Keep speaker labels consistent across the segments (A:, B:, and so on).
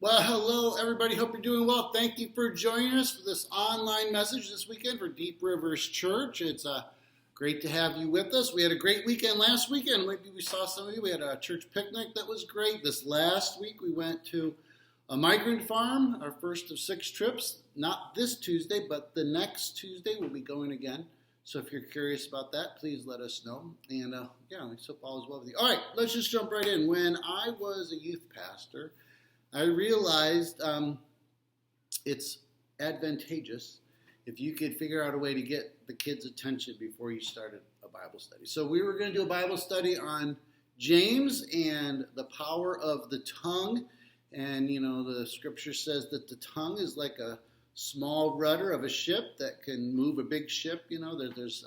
A: Well, hello, everybody. Hope you're doing well. Thank you for joining us for this online message this weekend for Deep Rivers Church. It's great to have you with us. We had a great weekend last weekend. Maybe we saw some of you. We had a church picnic that was great. This last week, we went to a migrant farm, our first of 6 trips. Not this Tuesday, but the next Tuesday, we'll be going again. So if you're curious about that, please let us know. And I hope all is well with you. All right, let's just jump right in. When I was a youth pastor, I realized it's advantageous if you could figure out a way to get the kids' attention before you started a Bible study. So we were going to do a Bible study on James and the power of the tongue. And, the scripture says that the tongue is like a small rudder of a ship that can move a big ship. There's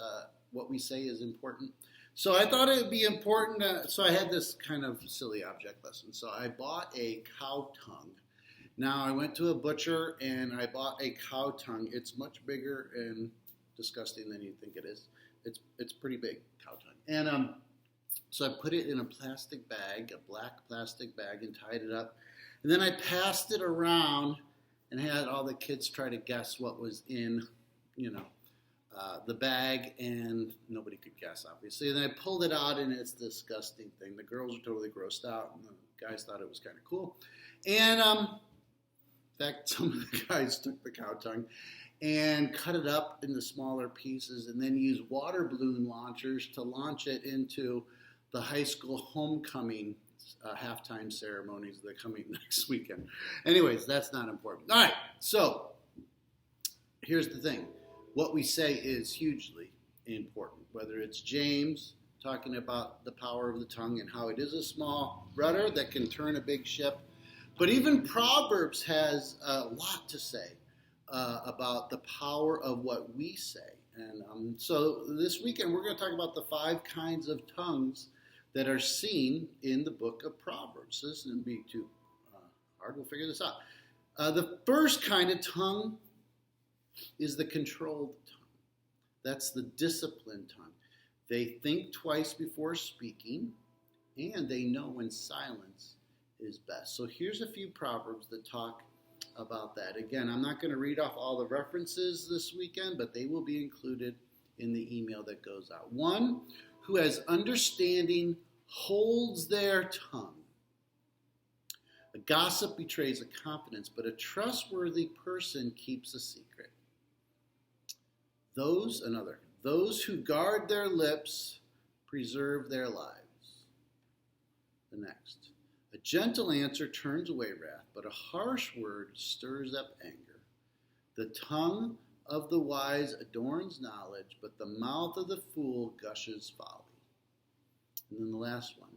A: what we say is important. So I thought it would be important, so I had this kind of silly object lesson. So I bought a cow tongue. Now I went to a butcher and I bought a cow tongue. It's much bigger and disgusting than you think it is. It's pretty big, cow tongue. And so I put it in a plastic bag, a black plastic bag, and tied it up. And then I passed it around and had all the kids try to guess what was in, the bag, and nobody could guess, obviously. And then I pulled it out, and it's a disgusting thing. The girls were totally grossed out, and the guys thought it was kind of cool. And in fact, some of the guys took the cow tongue and cut it up into smaller pieces, and then used water balloon launchers to launch it into the high school homecoming halftime ceremonies that are coming next weekend. Anyways, that's not important. All right, so here's the thing. What we say is hugely important, whether it's James talking about the power of the tongue and how it is a small rudder that can turn a big ship, but even Proverbs has a lot to say about the power of what we say. And so this weekend we're going to talk about the 5 kinds of tongues that are seen in the book of Proverbs. This isn't be too hard. We'll figure this out. The first kind of tongue is the controlled tongue. That's the disciplined tongue. They think twice before speaking, and they know when silence is best. So here's a few Proverbs that talk about that. Again, I'm not going to read off all the references this weekend, but they will be included in the email that goes out. 1, who has understanding holds their tongue. A gossip betrays a confidence, but a trustworthy person keeps a secret. Those who guard their lips preserve their lives. The next. A gentle answer turns away wrath, but a harsh word stirs up anger. The tongue of the wise adorns knowledge, but the mouth of the fool gushes folly. And then the last one.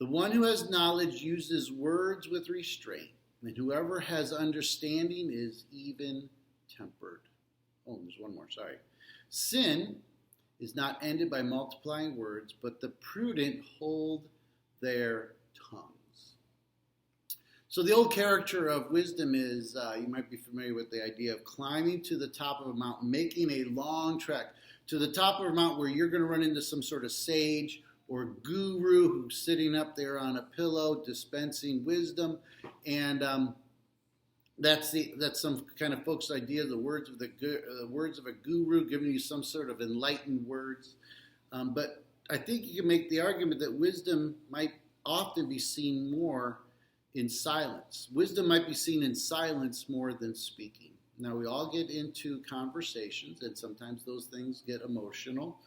A: The one who has knowledge uses words with restraint, and whoever has understanding is even-tempered. Oh, there's one more, sorry. Sin is not ended by multiplying words, but the prudent hold their tongues. So the old character of wisdom is, you might be familiar with the idea of climbing to the top of a mountain, making a long trek to the top of a mountain where you're going to run into some sort of sage or guru who's sitting up there on a pillow dispensing wisdom. And that's some kind of folks' idea, the words of a guru giving you some sort of enlightened words. But I think you can make the argument that wisdom might often be seen more in silence. Wisdom might be seen in silence more than speaking. Now, we all get into conversations, and sometimes those things get emotional.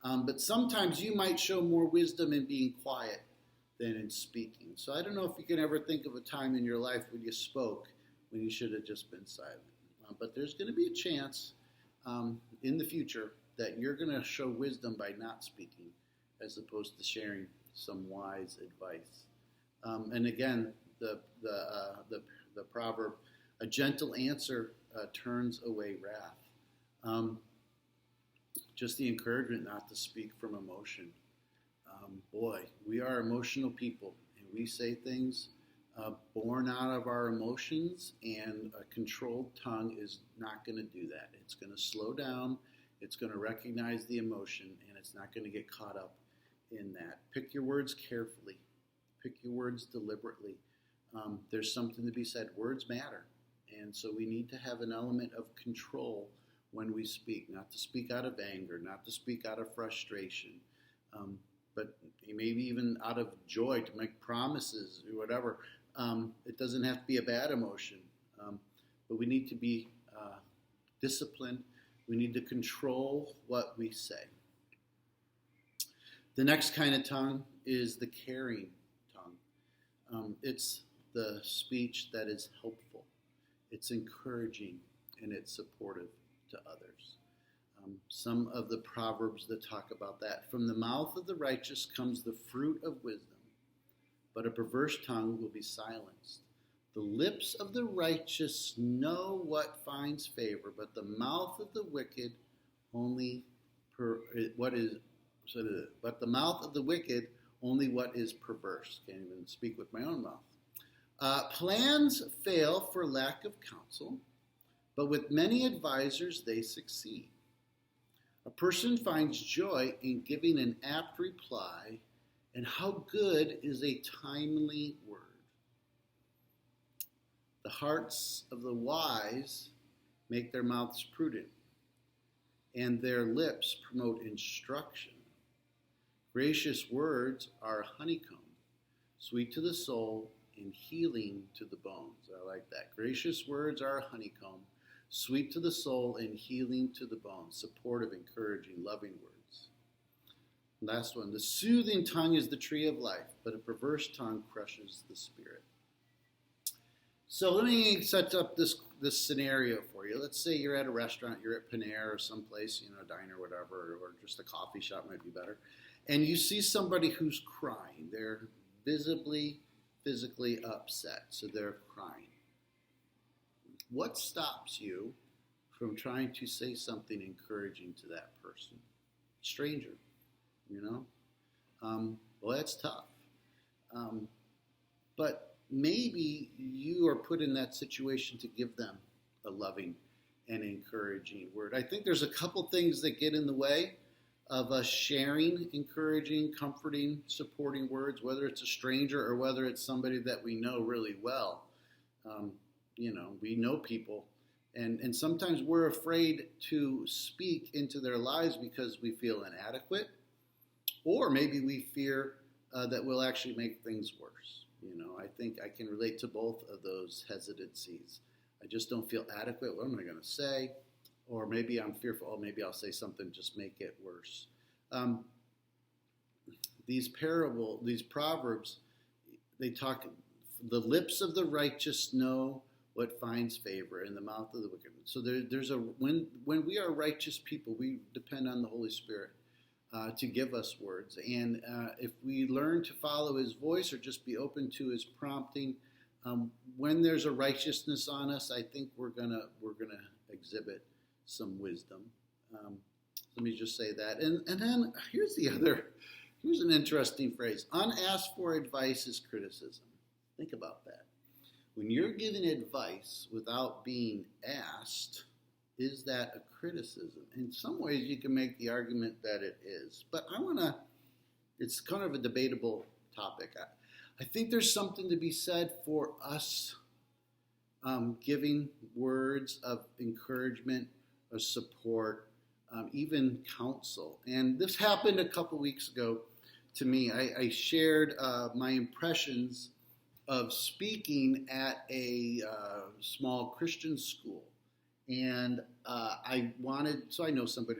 A: But sometimes you might show more wisdom in being quiet than in speaking. So I don't know if you can ever think of a time in your life when you spoke when you should have just been silent. But there's going to be a chance in the future that you're going to show wisdom by not speaking as opposed to sharing some wise advice. And again, the proverb, a gentle answer turns away wrath. Just the encouragement not to speak from emotion. Boy, we are emotional people, and we say things born out of our emotions, and a controlled tongue is not going to do that. It's going to slow down, it's going to recognize the emotion, and it's not going to get caught up in that. Pick your words carefully. Pick your words deliberately. there's something to be said. Words matter. And so we need to have an element of control when we speak, not to speak out of anger, not to speak out of frustration, but maybe even out of joy to make promises or whatever. It doesn't have to be a bad emotion, but we need to be disciplined. We need to control what we say. The next kind of tongue is the caring tongue. It's the speech that is helpful, it's encouraging, and it's supportive to others. Some of the proverbs that talk about that. From the mouth of the righteous comes the fruit of wisdom, but a perverse tongue will be silenced. The lips of the righteous know what finds favor, but the mouth of the wicked but the mouth of the wicked only what is perverse. Can't even speak with my own mouth. Plans fail for lack of counsel, but with many advisors they succeed. A person finds joy in giving an apt reply, and how good is a timely word. The hearts of the wise make their mouths prudent, and their lips promote instruction. Gracious words are a honeycomb, sweet to the soul and healing to the bones. I like that. Gracious words are a honeycomb, sweet to the soul and healing to the bones. Supportive, encouraging, loving words. Last one. The soothing tongue is the tree of life, but a perverse tongue crushes the spirit. So let me set up this scenario for you. Let's say you're at a restaurant, you're at Panera or someplace, a diner or whatever, or just a coffee shop might be better, and you see somebody who's crying. They're visibly, physically upset, so they're crying. What stops you from trying to say something encouraging to that person? Stranger, Well, that's tough. But maybe you are put in that situation to give them a loving and encouraging word. I think there's a couple things that get in the way of us sharing encouraging, comforting, supporting words, whether it's a stranger or whether it's somebody that we know really well. We know people, and sometimes we're afraid to speak into their lives because we feel inadequate, or maybe we fear that we'll actually make things worse. I think I can relate to both of those hesitancies. I just don't feel adequate. What am I going to say? Or maybe I'm fearful, maybe I'll say something, just make it worse. These proverbs, they talk, the lips of the righteous know what finds favor, and the mouth of the wicked. So when we are righteous people, we depend on the Holy Spirit to give us words. And if we learn to follow his voice or just be open to his prompting, when there's a righteousness on us, I think we're gonna exhibit some wisdom. Let me just say that. And then here's an interesting phrase. Unasked for advice is criticism. Think about that. When you're giving advice without being asked, is that a criticism? In some ways, you can make the argument that it is. But it's kind of a debatable topic. I think there's something to be said for us giving words of encouragement, of support, even counsel. And this happened a couple weeks ago to me. I shared my impressions of speaking at a small Christian school. And I know somebody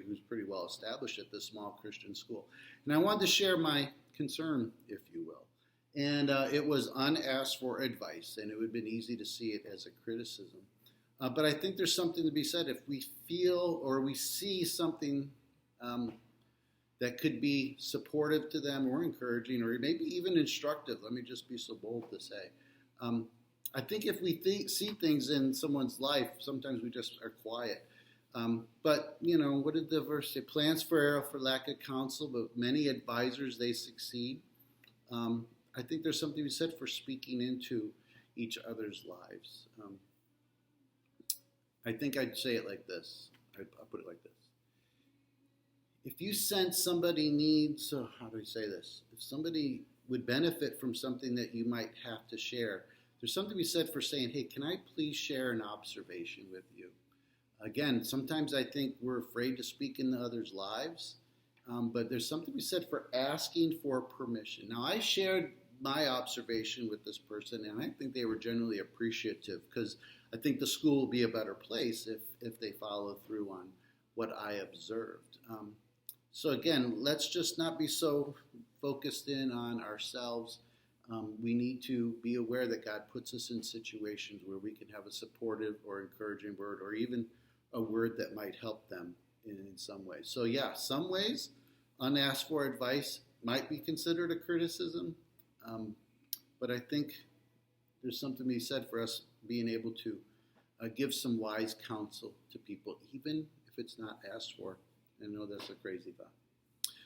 A: who's pretty well established at this small Christian school. And I wanted to share my concern, if you will. And it was unasked for advice, and it would have been easy to see it as a criticism. But I think there's something to be said if we feel or we see something that could be supportive to them or encouraging or maybe even instructive. Let me just be so bold to say. I think if we see things in someone's life, sometimes we just are quiet. But, what did the verse say? Plans fail for lack of counsel, but many advisors, they succeed. I think there's something to be said for speaking into each other's lives. I think I'd say it like this. I'll put it like this. If you sense somebody needs, how do we say this? If somebody would benefit from something that you might have to share. There's something to be said for saying, hey, can I please share an observation with you? Again, sometimes I think we're afraid to speak into others' lives, but there's something to be said for asking for permission. Now, I shared my observation with this person, and I think they were generally appreciative because I think the school will be a better place if they follow through on what I observed. So again, let's just not be so focused in on ourselves. We need to be aware that God puts us in situations where we can have a supportive or encouraging word, or even a word that might help them in some way. So yeah, some ways unasked for advice might be considered a criticism, but I think there's something to be said for us being able to give some wise counsel to people, even if it's not asked for. I know that's a crazy thought.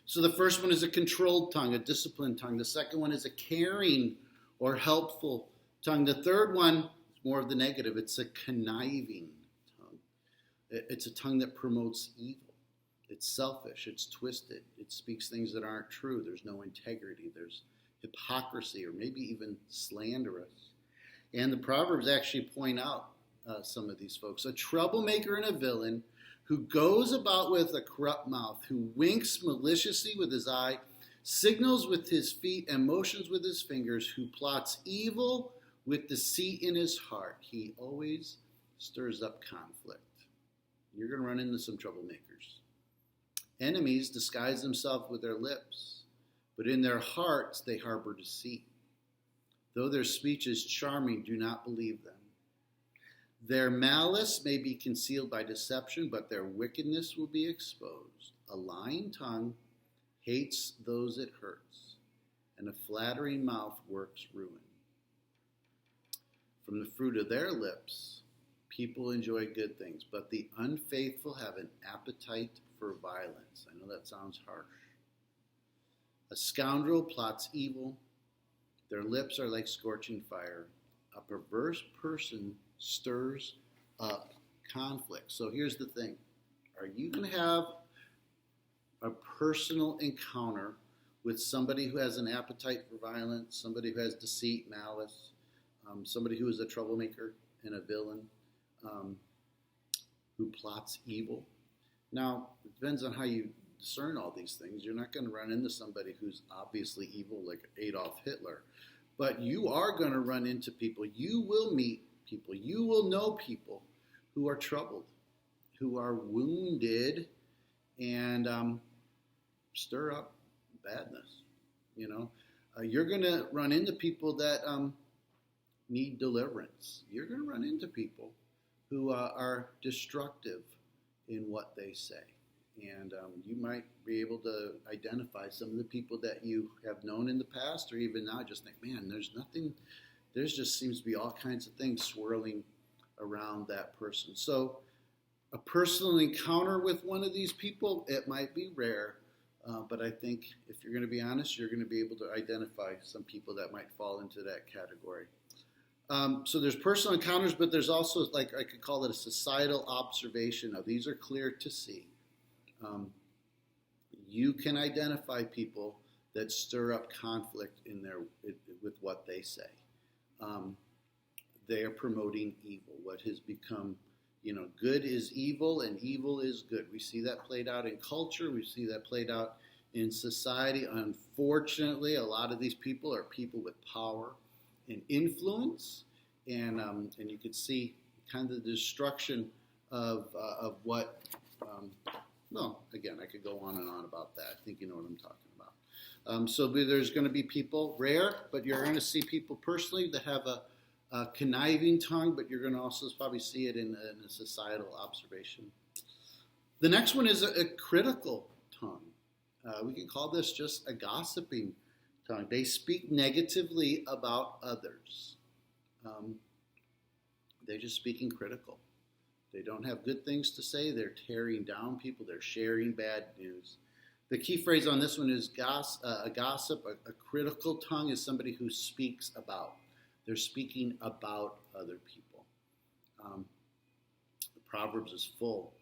A: So the first one is a controlled tongue, a disciplined tongue. The second one is a caring or helpful tongue. The third one is more of the negative. It's a conniving tongue. It's a tongue that promotes evil. It's selfish. It's twisted. It speaks things that aren't true. There's no integrity. There's hypocrisy, or maybe even slanderous. And the Proverbs actually point out some of these folks. A troublemaker and a villain who goes about with a corrupt mouth, who winks maliciously with his eye, signals with his feet, and motions with his fingers, who plots evil with deceit in his heart. He always stirs up conflict. You're going to run into some troublemakers. Enemies disguise themselves with their lips, but in their hearts they harbor deceit. Though their speech is charming, do not believe them. Their malice may be concealed by deception, but their wickedness will be exposed. A lying tongue hates those it hurts, and a flattering mouth works ruin. From the fruit of their lips, people enjoy good things, but the unfaithful have an appetite for violence. I know that sounds harsh. A scoundrel plots evil. Their lips are like scorching fire. A perverse person stirs up conflict. So here's the thing. Are you going to have a personal encounter with somebody who has an appetite for violence, somebody who has deceit, malice, somebody who is a troublemaker and a villain, who plots evil? Now, it depends on how you discern all these things. You're not going to run into somebody who's obviously evil like Adolf Hitler. But you are going to run into people. You will meet people. You will know people who are troubled, who are wounded, and stir up badness. You're going to run into people that need deliverance. You're going to run into people who are destructive in what they say. And you might be able to identify some of the people that you have known in the past, or even now just think, man, there just seems to be all kinds of things swirling around that person. So a personal encounter with one of these people, it might be rare, but I think if you're going to be honest, you're going to be able to identify some people that might fall into that category. So there's personal encounters, but there's also, like I could call it a societal observation. Now, these are clear to see. You can identify people that stir up conflict with what they say. They are promoting evil. What has become, good is evil and evil is good. We see that played out in culture. We see that played out in society. Unfortunately, a lot of these people are people with power and influence, and you could see kind of the destruction of what. Well, again, I could go on and on about that. I think you know what I'm talking about. So there's going to be people, rare, but you're going to see people personally that have a conniving tongue, but you're going to also probably see it in a societal observation. The next one is a critical tongue. We can call this just a gossiping tongue. They speak negatively about others. They're just speaking critical. They don't have good things to say. They're tearing down people. They're sharing bad news. The key phrase on this one is a gossip. A critical tongue is somebody who speaks about. They're speaking about other people. The Proverbs is full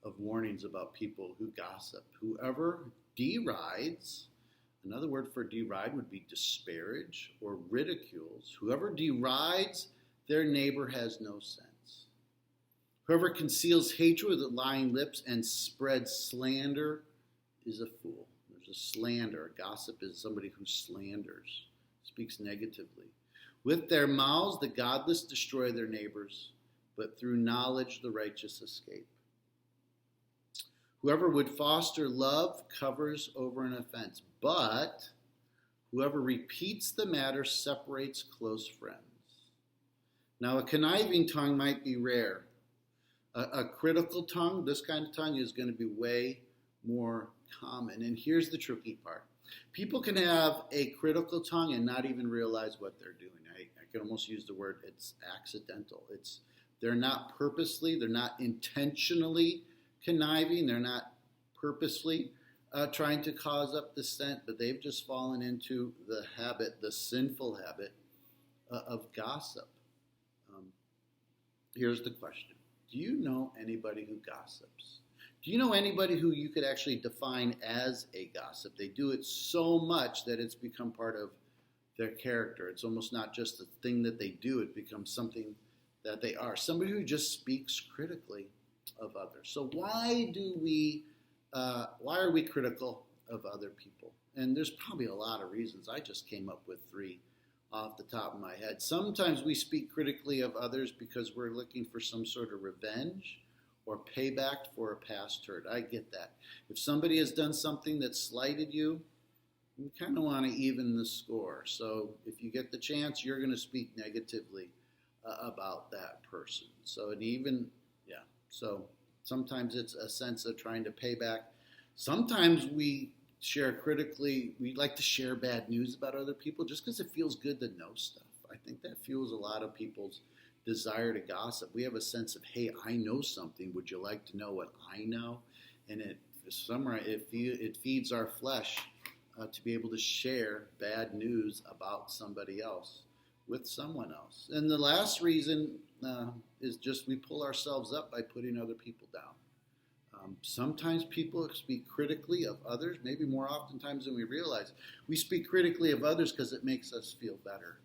A: of warnings about people who gossip. Whoever derides Another word for deride would be disparage or ridicules. Whoever derides their neighbor has no sense. Whoever conceals hatred with lying lips and spreads slander is a fool. There's a slander. A gossip is somebody who slanders, speaks negatively. With their mouths, the godless destroy their neighbors, but through knowledge, the righteous escape. Whoever would foster love covers over an offense, but whoever repeats the matter separates close friends. Now, a conniving tongue might be rare. A critical tongue, this kind of tongue, is going to be way more common. And here's the tricky part. People can have a critical tongue and not even realize what they're doing. I can almost use the word, it's accidental. They're not purposely, they're not intentionally conniving, they're not purposely trying to cause up dissent, but they've just fallen into the habit, the sinful habit of gossip. Here's the question. Do you know anybody who gossips? Do you know anybody who you could actually define as a gossip? They do it so much that it's become part of their character. It's almost not just a thing that they do, it becomes something that they are. Somebody who just speaks critically of others. So why are we critical of other people? And there's probably a lot of reasons. I just came up with 3 off the top of my head. Sometimes we speak critically of others because we're looking for some sort of revenge or payback for a past hurt. I get that. If somebody has done something that slighted you, you kind of want to even the score. So if you get the chance, you're going to speak negatively about that person. So so sometimes it's a sense of trying to pay back. Sometimes we like to share bad news about other people just because it feels good to know stuff. I think that fuels a lot of people's desire to gossip. We have a sense of, hey, I know something. Would you like to know what I know? And it feeds our flesh to be able to share bad news about somebody else with someone else. And the last reason is just we pull ourselves up by putting other people down. Sometimes people speak critically of others, maybe more oftentimes than we realize. We speak critically of others because it makes us feel better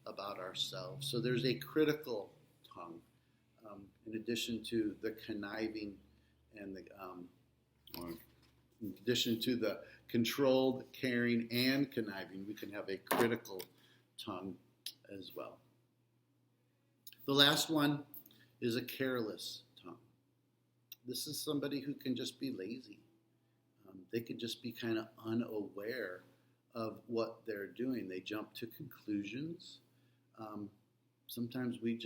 A: about ourselves. So there's a critical tongue, in addition to the conniving and in addition to the controlled, caring, and conniving, we can have a critical tongue as well. The last one is a careless tongue. This is somebody who can just be lazy. They could just be kind of unaware of what they're doing. They jump to conclusions. Sometimes we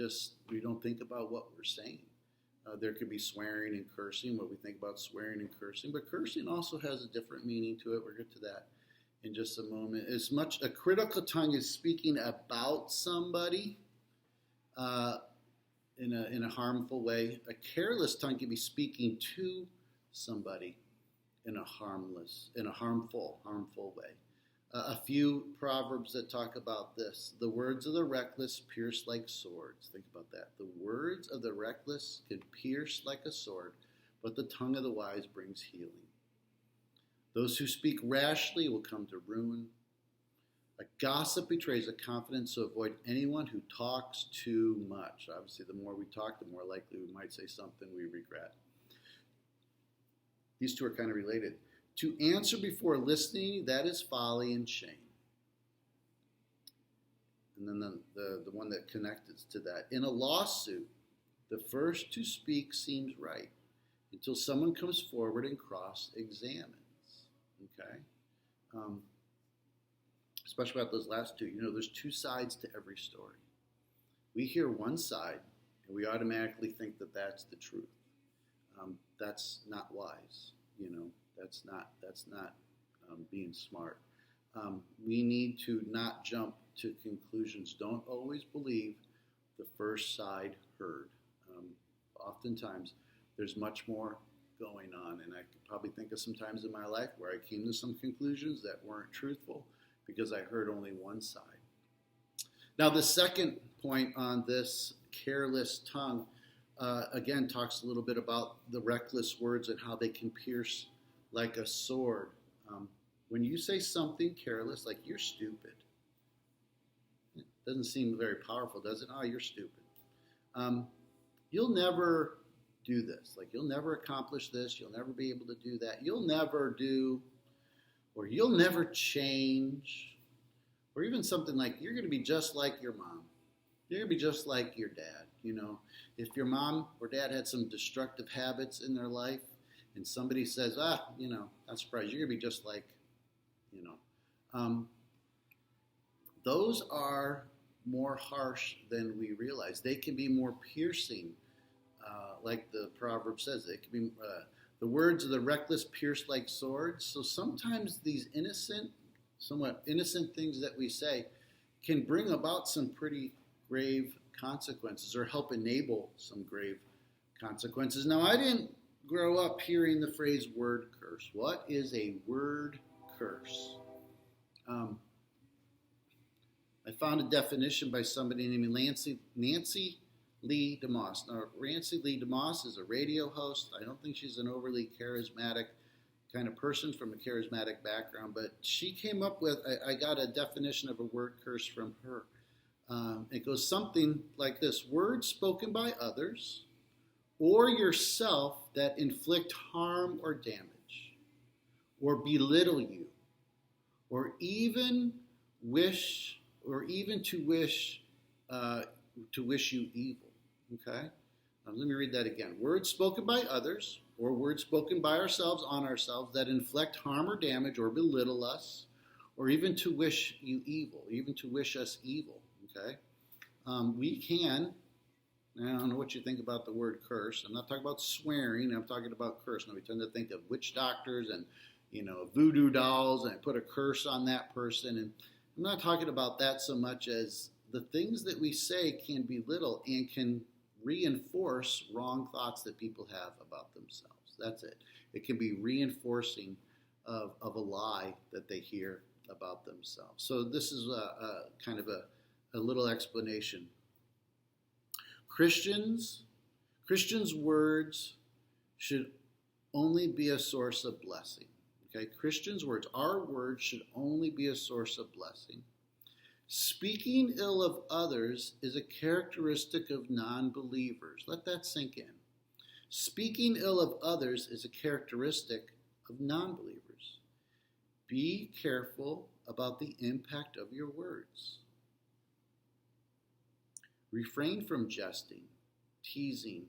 A: don't think about what we're saying. There could be swearing and cursing, what we think about swearing and cursing, but cursing also has a different meaning to it. We'll get to that in just a moment. A critical tongue is speaking about somebody in a harmful way. A careless tongue can be speaking to somebody in a harmful way. A few proverbs that talk about this. The words of the reckless pierce like swords. Think about that. The words of the reckless can pierce like a sword, but the tongue of the wise brings healing. Those who speak rashly will come to ruin. A gossip betrays a confidence, so avoid anyone who talks too much. Obviously, the more we talk, the more likely we might say something we regret. These two are kind of related. To answer before listening, that is folly and shame. And then the one that connects to that. In a lawsuit, the first to speak seems right until someone comes forward and cross-examines. Okay? Especially about those last two. There's 2 sides to every story. We hear one side, and we automatically think that that's the truth. That's not wise. That's not being smart. We need to not jump to conclusions. Don't always believe the first side heard. Oftentimes, there's much more going on, and I could probably think of some times in my life where I came to some conclusions that weren't truthful because I heard only one side. Now, the second point on this careless tongue, again, talks a little bit about the reckless words and how they can pierce like a sword. when you say something careless, like you're stupid, it doesn't seem very powerful, does it? Oh, you're stupid. You'll never do this. Like, you'll never accomplish this. You'll never be able to do that. You'll never do, or you'll never change. Or even something like, you're going to be just like your mom. You're going to be just like your dad. You know, if your mom or dad had some destructive habits in their life, and somebody says, not surprised, you're going to be just like, those are more harsh than we realize. They can be more piercing, like the proverb says. It can be the words of the reckless pierce like swords. So sometimes these somewhat innocent things that we say can bring about some pretty grave consequences, or help enable some grave consequences. Now, I didn't grow up hearing the phrase word curse. What is a word curse? I found a definition by somebody named Nancy Lee DeMoss. Now, Nancy Lee DeMoss is a radio host. I don't think she's an overly charismatic kind of person from a charismatic background, but she came up with, I got a definition of a word curse from her. It goes something like this: words spoken by others or yourself that inflict harm or damage, or belittle you, or even to wish you evil. Okay? Let me read that again. Words spoken by others, or words spoken by ourselves on ourselves, that inflict harm or damage or belittle us, or even to wish you evil, even to wish us evil. Okay? We can, I don't know what you think about the word curse. I'm not talking about swearing. I'm talking about curse. Now, we tend to think of witch doctors and, voodoo dolls, and put a curse on that person. And I'm not talking about that so much as the things that we say can belittle and can reinforce wrong thoughts that people have about themselves. That's it. It can be reinforcing of a lie that they hear about themselves. So this is a kind of a little explanation. Christians' words should only be a source of blessing. Okay, Christians' words, our words should only be a source of blessing. Speaking ill of others is a characteristic of non-believers. Let that sink in. Speaking ill of others is a characteristic of non-believers. Be careful about the impact of your words. Refrain from jesting, teasing,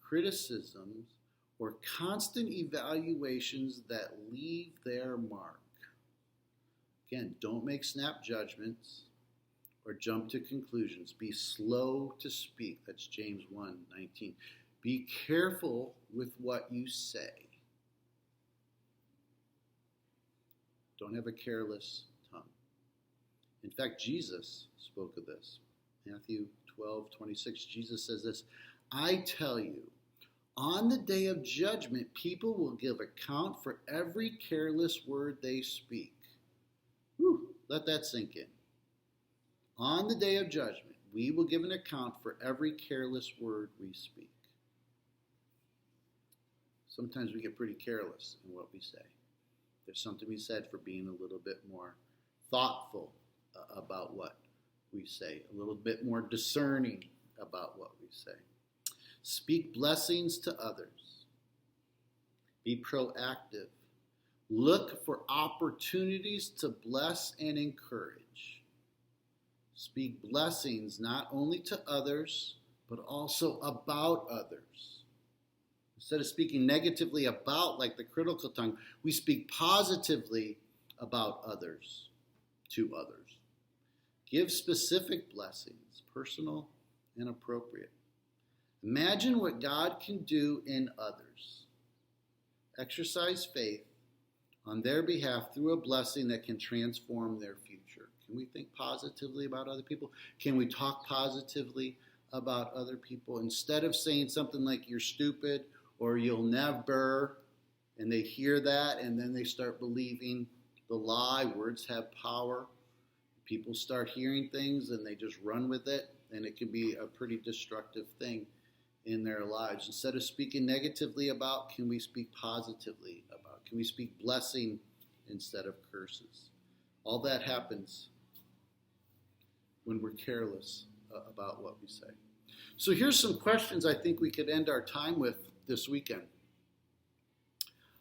A: criticisms, or constant evaluations that leave their mark. Again, don't make snap judgments or jump to conclusions. Be slow to speak. That's James 1:19. Be careful with what you say. Don't have a careless tongue. In fact, Jesus spoke of this. Matthew 12:26, Jesus says this: I tell you, on the day of judgment, people will give account for every careless word they speak. Whew, let that sink in. On the day of judgment, we will give an account for every careless word we speak. Sometimes we get pretty careless in what we say. There's something to be said for being a little bit more thoughtful about what we say, a little bit more discerning about what we say. Speak blessings to others. Be proactive. Look for opportunities to bless and encourage. Speak blessings not only to others, but also about others. Instead of speaking negatively about, like the critical tongue, we speak positively about others, to others. Give specific blessings, personal and appropriate. Imagine what God can do in others. Exercise faith on their behalf through a blessing that can transform their future. Can we think positively about other people? Can we talk positively about other people? Instead of saying something like you're stupid or you'll never, and they hear that and then they start believing the lie. Words have power. People start hearing things and they just run with it, and it can be a pretty destructive thing in their lives. Instead of speaking negatively about, can we speak positively about? Can we speak blessing instead of curses. All that happens when we're careless about what we say. So here's some questions I think we could end our time with this weekend.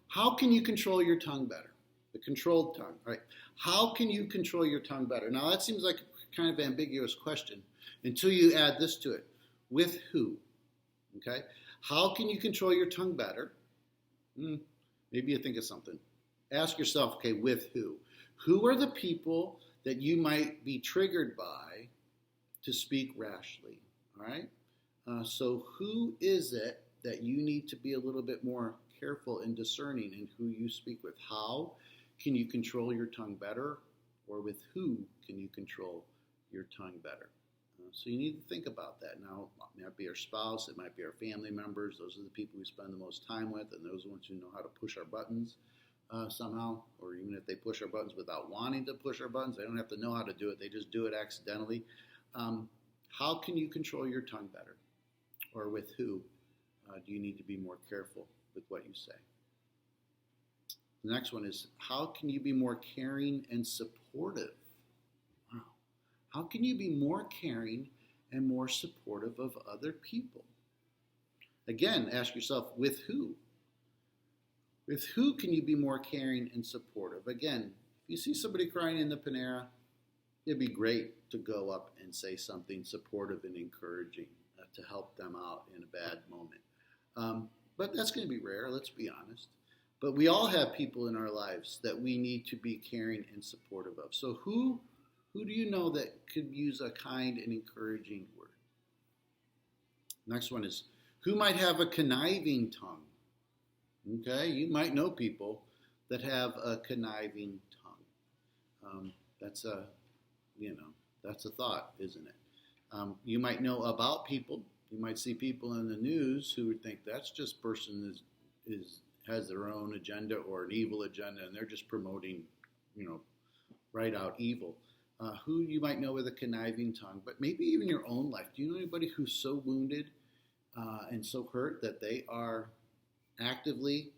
A: How can you control your tongue better? The controlled tongue, right? How can you control your tongue better? Now that seems like a kind of ambiguous question until you add this to it. With who? Okay? How can you control your tongue better? Maybe you think of something. Ask yourself, okay, with who? Who are the people that you might be triggered by to speak rashly? All right? So who is it that you need to be a little bit more careful and discerning in who you speak with? How can you control your tongue better? Or with who can you control your tongue better? So you need to think about that. Now, it might be our spouse, it might be our family members. Those are the people we spend the most time with, and those are the ones who know how to push our buttons somehow. Or even if they push our buttons without wanting to push our buttons, they don't have to know how to do it. They just do it accidentally. How can you control your tongue better? Or with who do you need to be more careful with what you say? The next one is, how can you be more caring and supportive? Wow. How can you be more caring and more supportive of other people? Again, ask yourself, with who? With who can you be more caring and supportive? Again, if you see somebody crying in the Panera, it'd be great to go up and say something supportive and encouraging to help them out in a bad moment. But that's going to be rare, let's be honest. But we all have people in our lives that we need to be caring and supportive of. So who do you know that could use a kind and encouraging word? Next one is, who might have a conniving tongue? Okay, you might know people that have a conniving tongue. That's a thought, isn't it? You might know about people. You might see people in the news who would think that's just person has their own agenda or an evil agenda, and they're just promoting, right out evil. Who you might know with a conniving tongue, but maybe even your own life. Do you know anybody who's so wounded and so hurt that they are actively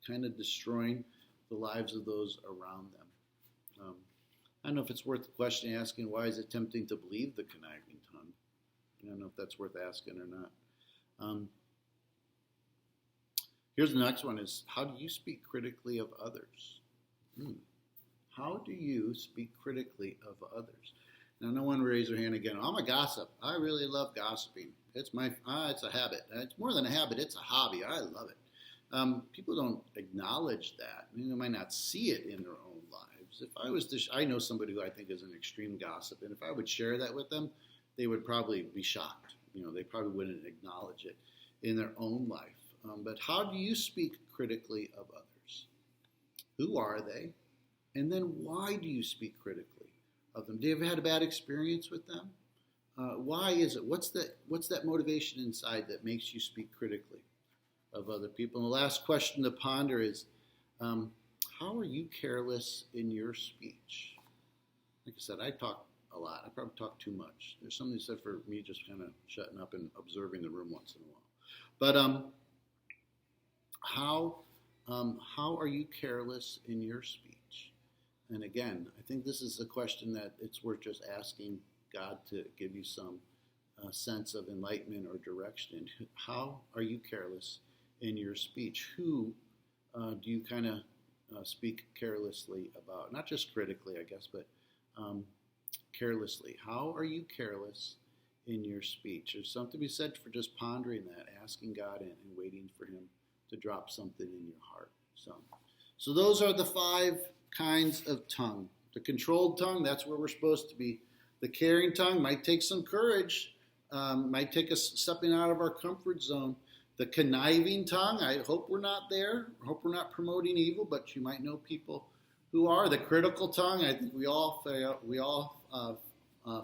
A: kind of destroying the lives of those around them? I don't know if it's worth the question asking, why is it tempting to believe the conniving tongue? I don't know if that's worth asking or not. Here's the next one is, how do you speak critically of others? How do you speak critically of others? Now, no one raise their hand again. I'm a gossip. I really love gossiping. It's a habit. It's more than a habit. It's a hobby. I love it. People don't acknowledge that. I mean, they might not see it in their own lives. If I was I know somebody who I think is an extreme gossip, and if I would share that with them, they would probably be shocked. They probably wouldn't acknowledge it in their own life. But how do you speak critically of others? Who are they? And then why do you speak critically of them? Do you ever had a bad experience with them? Why is it? What's that motivation inside that makes you speak critically of other people? And the last question to ponder is, how are you careless in your speech? Like I said, I talk a lot. I probably talk too much. There's something said for me just kind of shutting up and observing the room once in a while. But how are you careless in your speech? And again, I think this is a question that it's worth just asking God to give you some sense of enlightenment or direction. How are you careless in your speech? Who do you kind of speak carelessly about? Not just critically, I guess, but carelessly. How are you careless in your speech? There's something to be said for just pondering that, asking God and waiting for Him to drop something in your heart. So those are the 5 kinds of tongue. The controlled tongue, that's where we're supposed to be. The caring tongue might take some courage, might take us stepping out of our comfort zone. The conniving tongue, I hope we're not there. I hope we're not promoting evil, but you might know people who are. The critical tongue, I think we all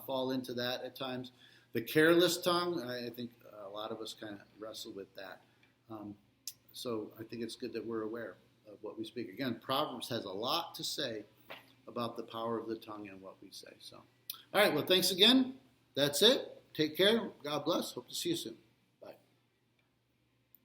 A: fall into that at times. The careless tongue, I think a lot of us kind of wrestle with that. So I think it's good that we're aware of what we speak. Again, Proverbs has a lot to say about the power of the tongue and what we say. So, all right, well, thanks again. That's it. Take care. God bless. Hope to see you soon.